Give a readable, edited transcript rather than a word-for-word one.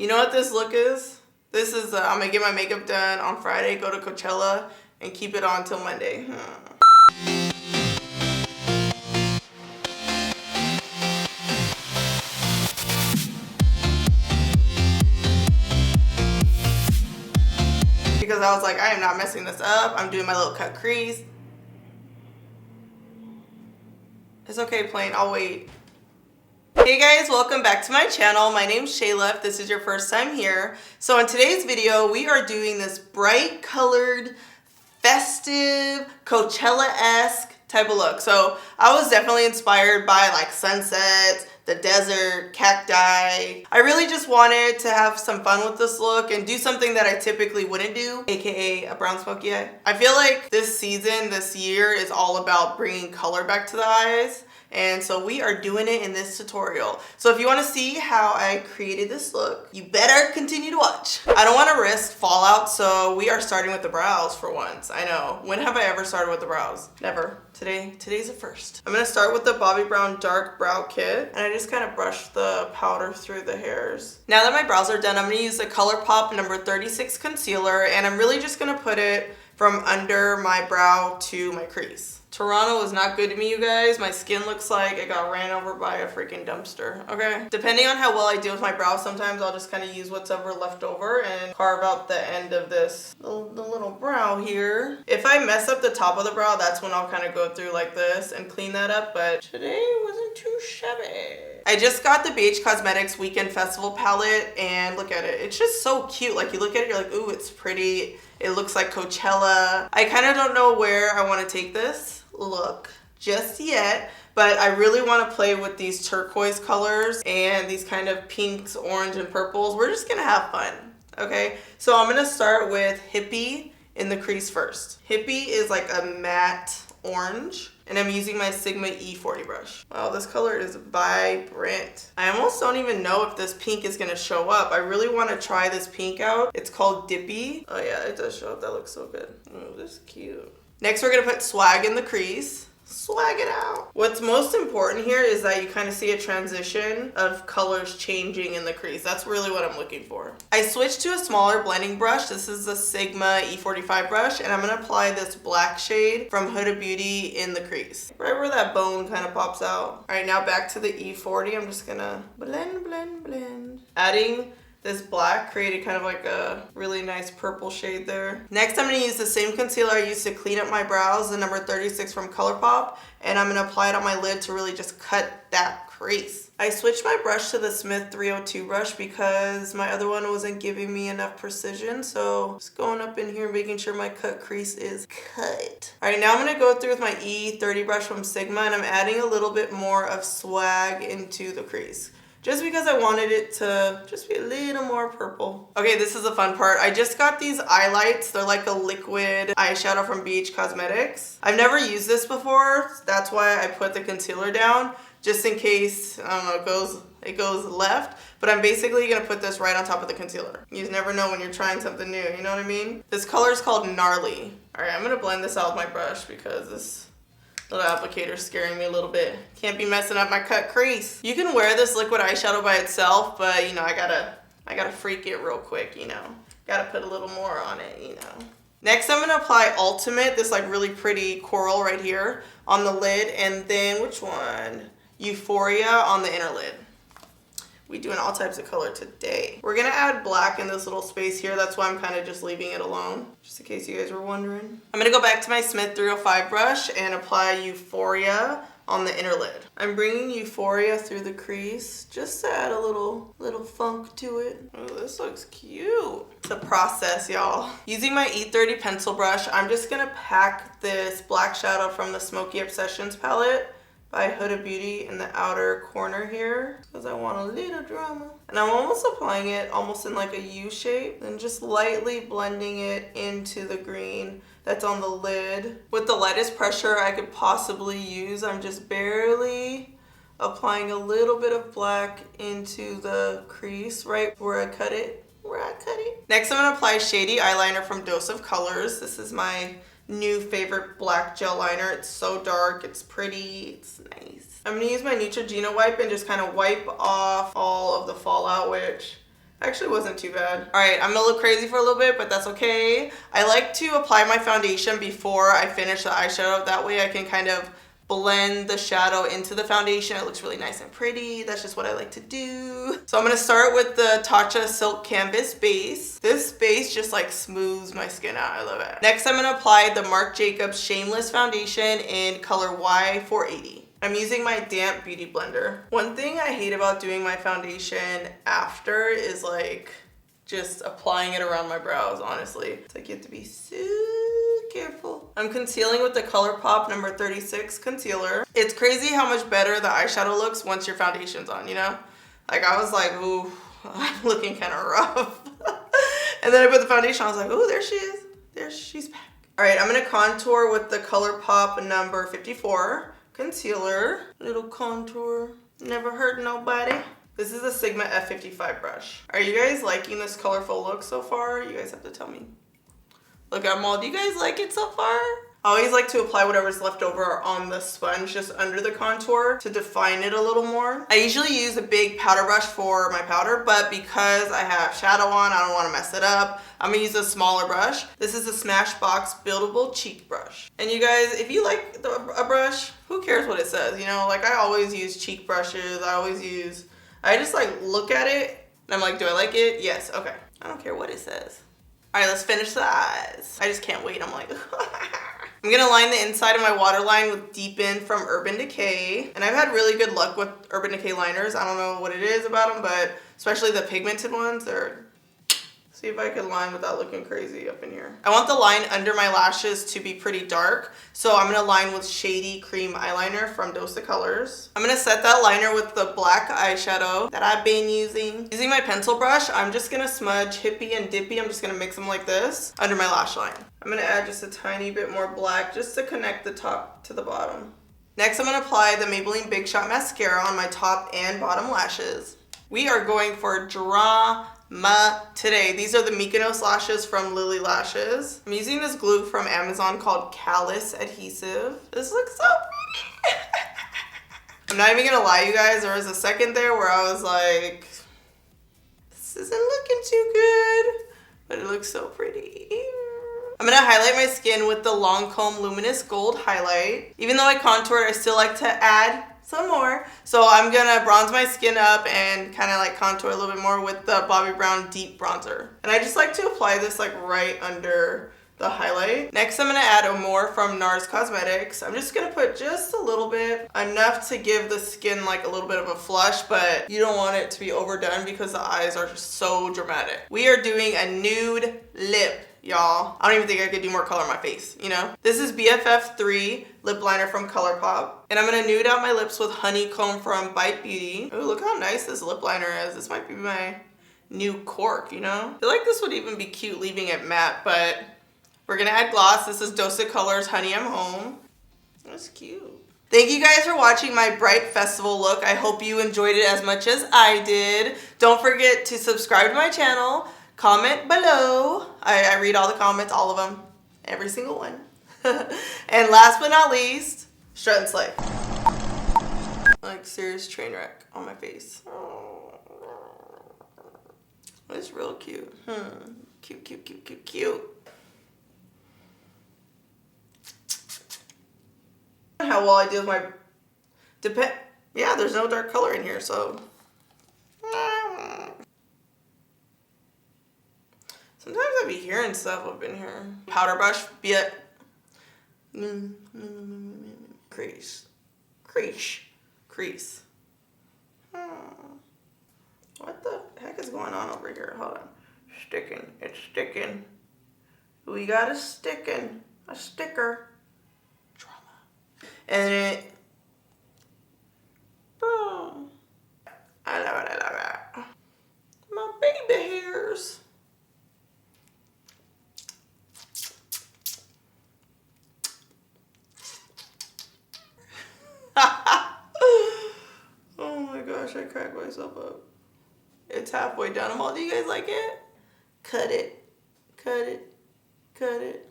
You know what this look is? This is, I'm gonna get my makeup done on Friday, go to Coachella, and keep it on till Monday. Because I was like, I am not messing this up. I'm doing my little cut crease. It's okay, plain, I'll wait. Hey guys, welcome back to my channel. My name's Shayla, if this is your first time here. So in today's video, we are doing this bright colored, festive, Coachella-esque type of look. So I was definitely inspired by like sunsets, the desert, cacti. I really just wanted to have some fun with this look and do something that I typically wouldn't do, aka a brown smoky eye. I feel like this season, this year is all about bringing color back to the eyes. And so we are doing it in this tutorial. So if you want to see how I created this look, you better continue to watch. I don't want to risk fallout, so we are starting with the brows for once. I know. When have I ever started with the brows? Never. Today's a first. I'm going to start with the Bobbi Brown Dark Brow Kit. And I just kind of brush the powder through the hairs. Now that my brows are done, I'm going to use the ColourPop number 36 concealer. And I'm really just going to put it from under my brow to my crease. Toronto was not good to me, you guys. My skin looks like it got ran over by a freaking dumpster, okay? Depending on how well I deal with my brows, sometimes I'll just kind of use what's ever left over and carve out the end of this, the little brow here. If I mess up the top of the brow, that's when I'll kind of go through like this and clean that up, but today wasn't too shabby. I just got the BH Cosmetics Weekend Festival palette, and look at it. It's just so cute. Like, you look at it, you're like, ooh, it's pretty. It looks like Coachella. I kind of don't know where I want to take this look just yet, but I really want to play with these turquoise colors and these kind of pinks, orange, and purples. We're just gonna have fun, okay? So I'm gonna start with Hippie in the crease first. Hippie is like a matte orange, and I'm using my Sigma E40 brush. Wow, this color is vibrant. I almost don't even know if this pink is gonna show up. I really want to try this pink out. It's called Dippy. Oh yeah, it does show up. That looks so good. Oh, this is cute. Next, we're gonna put Swag in the crease. Swag it out. What's most important here is that you kind of see a transition of colors changing in the crease. That's really what I'm looking for. I switched to a smaller blending brush. This is the Sigma E45 brush, and I'm gonna apply this black shade from Huda Beauty in the crease, right where that bone kind of pops out. All right, now back to the E40. I'm just gonna blend, blend, blend. Adding this black created kind of like a really nice purple shade there. Next, I'm gonna use the same concealer I used to clean up my brows, the number 36 from ColourPop, and I'm gonna apply it on my lid to really just cut that crease. I switched my brush to the Smith 302 brush because my other one wasn't giving me enough precision, so just going up in here, making sure my cut crease is cut. All right, now I'm gonna go through with my E30 brush from Sigma, and I'm adding a little bit more of swag into the crease, just because I wanted it to just be a little more purple. Okay, this is the fun part. I just got these eye lights. They're like a liquid eyeshadow from BH Cosmetics. I've never used this before. That's why I put the concealer down, just in case, I don't know, it goes left. But I'm basically gonna put this right on top of the concealer. You just never know when you're trying something new, you know what I mean? This color is called Gnarly. All right, I'm gonna blend this out with my brush because this little applicator is scaring me a little bit. Can't be messing up my cut crease. You can wear this liquid eyeshadow by itself, but you know, I gotta freak it real quick, you know. Gotta put a little more on it, you know. Next, I'm gonna apply Ultimate, this like really pretty coral right here on the lid, and then which one? Euphoria on the inner lid. We doing all types of color today. We're gonna add black in this little space here. That's why I'm kind of just leaving it alone, just in case you guys were wondering. I'm gonna go back to my Smith 305 brush and apply Euphoria on the inner lid. I'm bringing Euphoria through the crease just to add a little funk to it. Oh, this looks cute. It's a process, y'all. Using my E30 pencil brush, I'm just gonna pack this black shadow from the Smoky Obsessions palette by Huda Beauty in the outer corner here because I want a little drama. And I'm almost applying it almost in like a U shape and just lightly blending it into the green that's on the lid. With the lightest pressure I could possibly use, I'm just barely applying a little bit of black into the crease right where I cut it. Next, I'm gonna apply Shady Eyeliner from Dose of Colors. This is my new favorite black gel liner. It's so dark, it's pretty, it's nice. I'm gonna use my Neutrogena wipe and just kind of wipe off all of the fallout, which Actually wasn't too bad. All right, I'm gonna look crazy for a little bit, but that's okay. I like to apply my foundation before I finish the eyeshadow. That way I can kind of blend the shadow into the foundation. It looks really nice and pretty. That's just what I like to do. So I'm gonna start with the Tatcha Silk Canvas base. This base just like smooths my skin out. I love it. Next, I'm gonna apply the Marc Jacobs Shameless Foundation in color Y480. I'm using my damp beauty blender. One thing I hate about doing my foundation after is like just applying it around my brows, honestly. It's like you have to be so careful. I'm concealing with the ColourPop number 36 concealer. It's crazy how much better the eyeshadow looks once your foundation's on, you know? Like I was like, ooh, I'm looking kind of rough. And then I put the foundation on, I was like, ooh, there she is. She's back. All right, I'm gonna contour with the ColourPop number 54 concealer. Little contour, never hurt nobody. This is a Sigma F55 brush. Are you guys liking this colorful look so far? You guys have to tell me. Look, I'm all, do you guys like it so far? I always like to apply whatever's left over on the sponge just under the contour to define it a little more. I usually use a big powder brush for my powder, but because I have shadow on, I don't want to mess it up. I'm gonna use a smaller brush. This is a Smashbox Buildable Cheek Brush. And you guys, if you like a brush, who cares what it says? You know, like I always use cheek brushes. I just like look at it and I'm like, do I like it? Yes, okay. I don't care what it says. All right, let's finish the eyes. I just can't wait. I'm like, I'm gonna line the inside of my waterline with Deepen from Urban Decay. And I've had really good luck with Urban Decay liners. I don't know what it is about them, but especially the pigmented ones, see if I can line without looking crazy up in here. I want the line under my lashes to be pretty dark, so I'm gonna line with Shady Cream Eyeliner from Dose of Colors. I'm gonna set that liner with the black eyeshadow that I've been using. Using my pencil brush, I'm just gonna smudge Hippie and Dippy. I'm just gonna mix them like this under my lash line. I'm gonna add just a tiny bit more black just to connect the top to the bottom. Next, I'm gonna apply the Maybelline Big Shot Mascara on my top and bottom lashes. We are going for drama today. These are the Mykonos lashes from Lily Lashes. I'm using this glue from Amazon called Callus Adhesive. This looks so pretty. I'm not even gonna lie, you guys, there was a second there where I was like, this isn't looking too good, but it looks so pretty. I'm gonna highlight my skin with the Lancome Luminous Gold Highlight. Even though I contoured, I still like to add some more. So I'm gonna bronze my skin up and kind of like contour a little bit more with the Bobbi Brown Deep Bronzer. And I just like to apply this like right under the highlight. Next, I'm gonna add more from NARS Cosmetics. I'm just gonna put just a little bit, enough to give the skin like a little bit of a flush, but you don't want it to be overdone because the eyes are so dramatic. We are doing a nude lip, y'all. I don't even think I could do more color on my face, you know? This is BFF3 lip liner from ColourPop. And I'm gonna nude out my lips with Honeycomb from Bite Beauty. Ooh, look how nice this lip liner is. This might be my new cork, you know? I feel like this would even be cute leaving it matte, but we're gonna add gloss. This is Dose of Colors Honey I'm Home. That's cute. Thank you guys for watching my bright festival look. I hope you enjoyed it as much as I did. Don't forget to subscribe to my channel. Comment below. I read all the comments, all of them, every single one. And last but not least, strut and slay. Like serious train wreck on my face. Oh, it's real cute. Cute, cute, cute, cute, cute. How well I do with my yeah, there's no dark color in here, so sometimes I be hearing stuff up in here. Powder brush, be it crease. What the heck is going on over here? Hold on. Sticking. It's sticking. We got a sticking. A sticker. Drama. And it. Boom. I love it. I love it. My baby hairs. Oh my gosh, I cracked myself up. It's halfway done. I'm all, do you guys like it? Cut it. Cut it. Cut it.